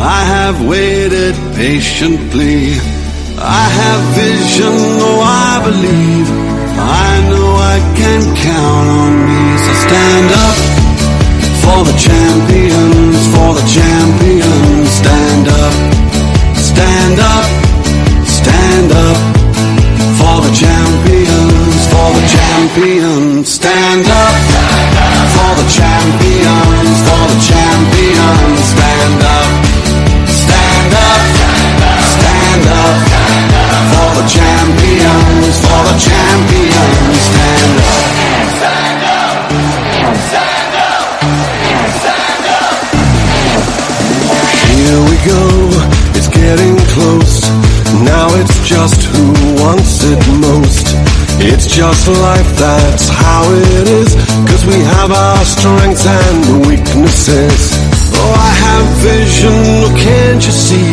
I have waited patiently. I have vision, oh I believe. I know I can count on me. So stand up for the champions, for the champions. Stand up, stand up, stand up for the champions, for the champions. Stand up for the champions, for the champions. Stand up, stand up, stand up for the champions, for the champions. Stand up, stand up, stand up, stand up. Here we go, it's getting close. Now it's just who wants it most. It's just life, that's how it is. 'Cause we have our strengths and weaknesses. Oh, I have vision, can't you see?